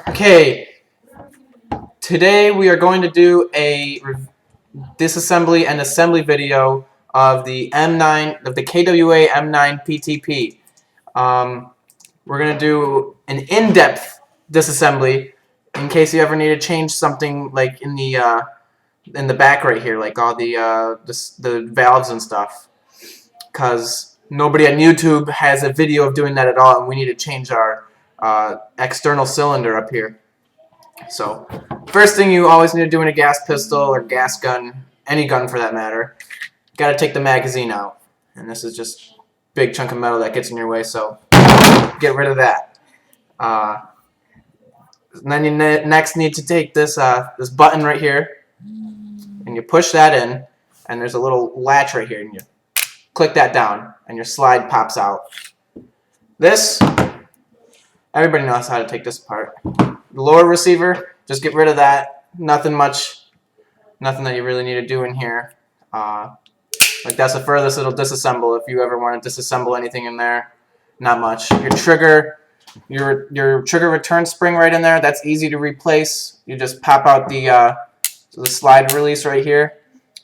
Okay, today we are going to do a disassembly and assembly video of the KWA M9 PTP. We're going to do an in-depth disassembly in case you ever need to change something like in the back right here, like all the valves and stuff, because nobody on YouTube has a video of doing that at all, and we need to change our external cylinder up here. So, first thing you always need to do in a gas pistol or gas gun, any gun for that matter, got to take the magazine out. And this is just a big chunk of metal that gets in your way, so get rid of that. Then you next need to take this this button right here, and you push that in, and there's a little latch right here, and you click that down, and your slide pops out. This, everybody knows how to take this apart. The lower receiver, just get rid of that. Nothing that you really need to do in here. Like that's the furthest it'll disassemble if you ever want to disassemble anything in there. Not much. Your trigger return spring right in there, that's easy to replace. You just pop out the slide release right here.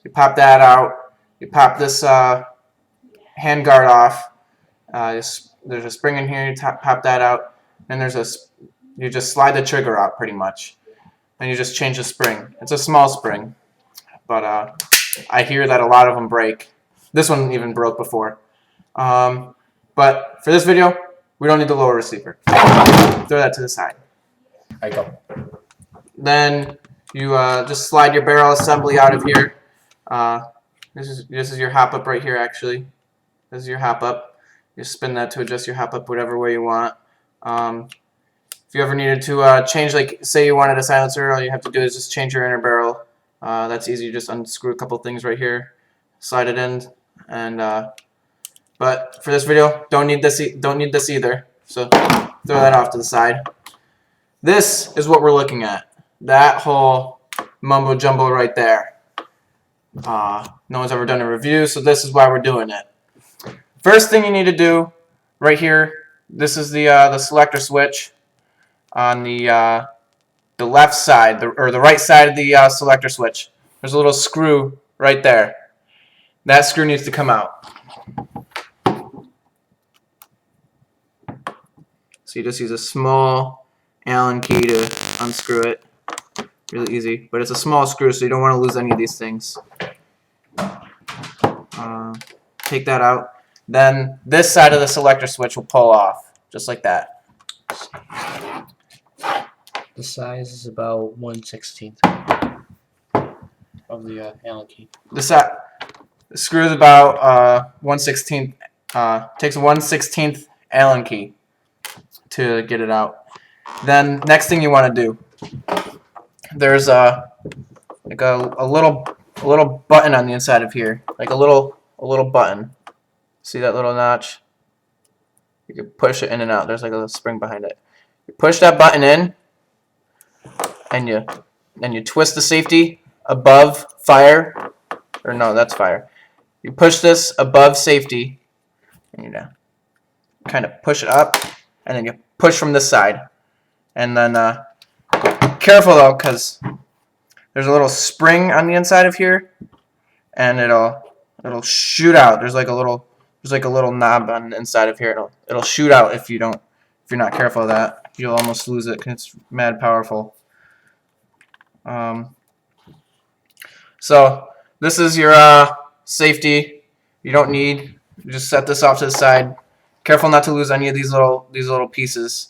You pop that out. You pop this hand guard off. There's a spring in here. You pop that out. And you just slide the trigger out pretty much, and you just change the spring. It's a small spring, but I hear that a lot of them break. This one even broke before. But for this video, we don't need the lower receiver. Throw that to the side. There you go. Then you just slide your barrel assembly out of here. This is your hop up right here. Actually, this is your hop up. You spin that to adjust your hop up whatever way you want. If you ever needed to change, like say you wanted a silencer, all you have to do is just change your inner barrel. That's easy. You just unscrew a couple things right here, slide it in, and but for this video, don't need this either. So throw that off to the side. This is what we're looking at. That whole mumbo jumbo right there. No one's ever done a review, so this is why we're doing it. First thing you need to do right here. This is the selector switch on the left side, or the right side of the selector switch. There's a little screw right there. That screw needs to come out. So you just use a small Allen key to unscrew it. Really easy, but it's a small screw, so you don't want to lose any of these things. Take that out. Then this side of the selector switch will pull off, just like that. The size is about 1/16 of the Allen key. The screw is about 1/16. Takes a 1/16 Allen key to get it out. Then next thing you want to do, there's like a little button on the inside of here, like a little button. See that little notch? You can push it in and out. There's like a little spring behind it. You push that button in, and you twist the safety above fire, or no, that's fire. You push this above safety, and you kind of push it up, and then you push from this side. And then careful though, because there's a little spring on the inside of here, and it'll shoot out. There's like a little knob on the inside of here. It'll shoot out if you're not careful of that. You'll almost lose it because it's mad powerful. So this is your safety. You don't need. You just set this off to the side. Careful not to lose any of these little pieces.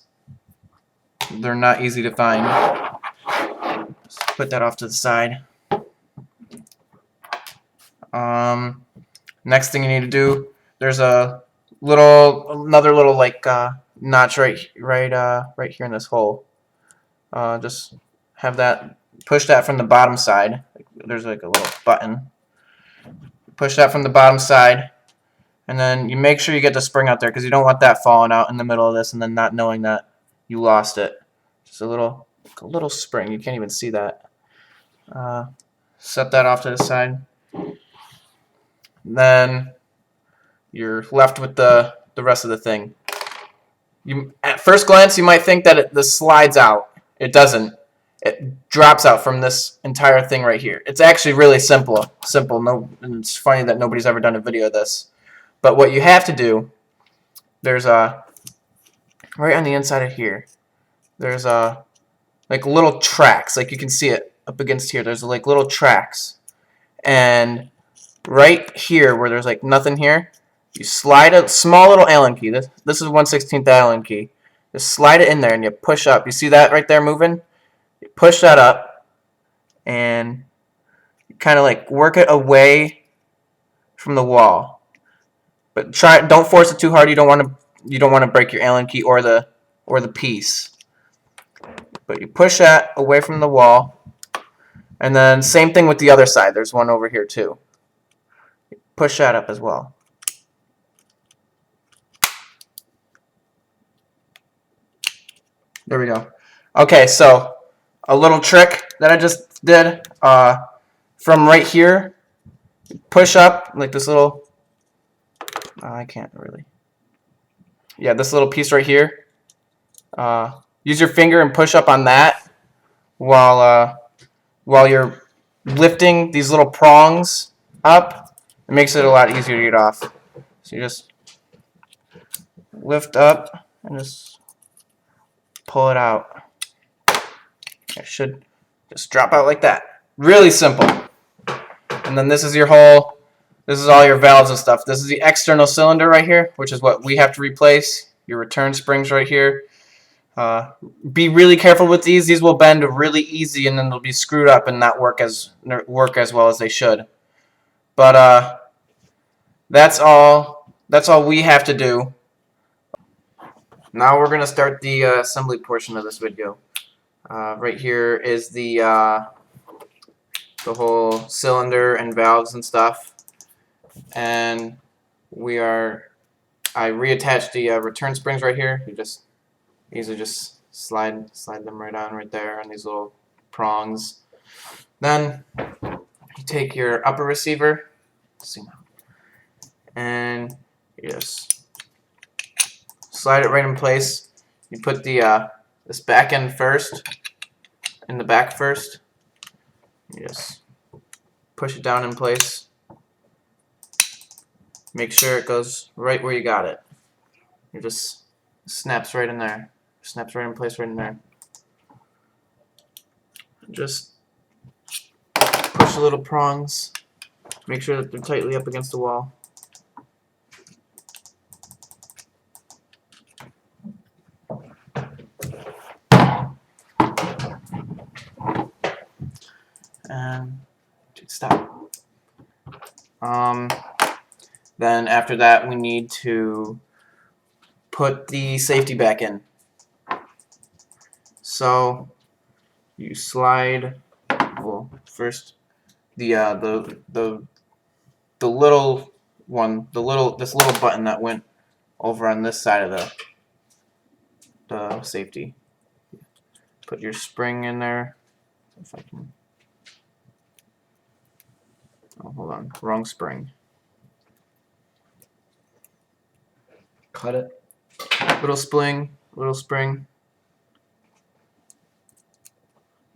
They're not easy to find. Just put that off to the side. Next thing you need to do, there's another little like notch right here in this hole. Just have that, push that from the bottom side. There's like a little button. Push that from the bottom side, and then you make sure you get the spring out there, because you don't want that falling out in the middle of this and then not knowing that you lost it. Just a little spring. You can't even see that. Set that off to the side. Then you're left with the rest of the thing. At first glance, you might think that this slides out. It doesn't. It drops out from this entire thing right here. It's actually really simple. No, and it's funny that nobody's ever done a video of this. But what you have to do, there's a right on the inside of here. There's a like little tracks. Like you can see it up against here. There's like little tracks, and right here where there's like nothing here, you slide a small little Allen key. This is 1/16 Allen key. Just slide it in there and you push up. You see that right there moving? You push that up and you kind of like work it away from the wall. But don't force it too hard. You don't want to break your Allen key or the piece. But you push that away from the wall. And then same thing with the other side. There's one over here too. Push that up as well. There we go. Okay, so a little trick that I just did from right here, push up like this little, I can't really, yeah, this little piece right here. Use your finger and push up on that while you're lifting these little prongs up. It makes it a lot easier to get off. So you just lift up and just pull it out. It should just drop out like that. Really simple. And then this is all your valves and stuff. This is the external cylinder right here, which is what we have to replace. Your return springs right here. Be really careful with these. These will bend really easy, and then they'll be screwed up and not work as well as they should. But that's all we have to do. Now we're gonna start the assembly portion of this video. Right here is the whole cylinder and valves and stuff, and I reattached the return springs right here. You just easily just slide them right on right there on these little prongs. Then you take your upper receiver, and you just slide it right in place. You put the this back end first, in the back first. You just push it down in place. Make sure it goes right where you got it. It just snaps right in there. Snaps right in place right in there. Just push the little prongs. Make sure that they're tightly up against the wall. And stop. Then after that, we need to put the safety back in. So you slide, well, first the little one, this little button that went over on this side of the safety. Put your spring in there. If I can. Oh, hold on, wrong spring. Cut it. Little spring,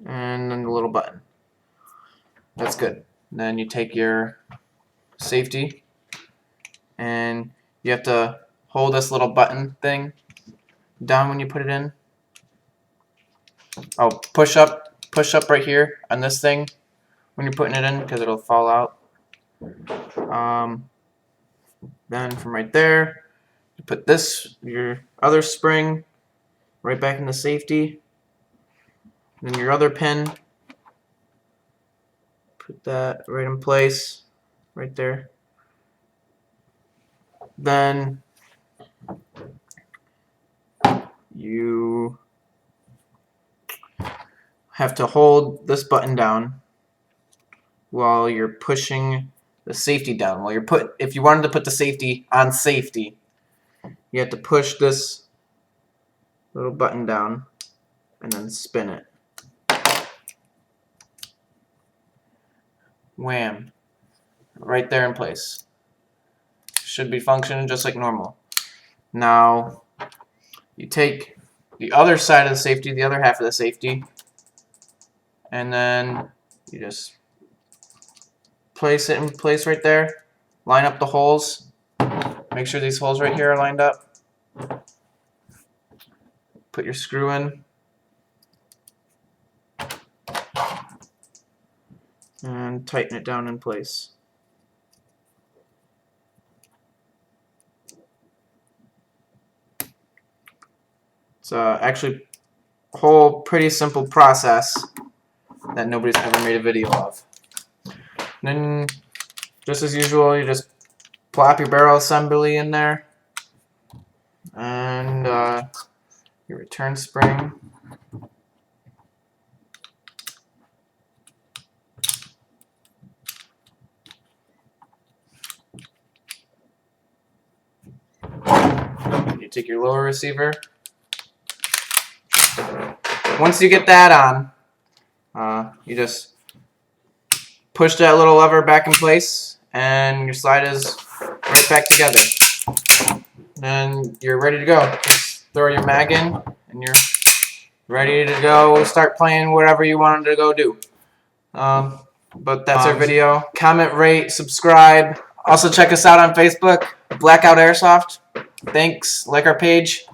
and then the little button. That's good. Then you take your safety, and you have to hold this little button thing down when you put it in. Oh, push up right here on this thing when you're putting it in, because it'll fall out. Then from right there, you put your other spring right back in the safety. Then your other pin, put that right in place, right there. Then you have to hold this button down while you're pushing the safety down. If you wanted to put the safety on safety, you have to push this little button down and then spin it. Wham! Right there in place. Should be functioning just like normal. Now you take the other side of the safety, the other half of the safety, and then you just place it in place right there. Line up the holes. Make sure these holes right here are lined up. Put your screw in. And tighten it down in place. It's actually a whole pretty simple process that nobody's ever made a video of. And then, just as usual, you just plop your barrel assembly in there, and your return spring. You take your lower receiver. Once you get that on, you just push that little lever back in place, and your slide is right back together. Then you're ready to go. Just throw your mag in, and you're ready to go start playing whatever you wanted to go do. But that's our video. Comment, rate, subscribe. Also check us out on Facebook, Blackout Airsoft. Thanks. Like our page.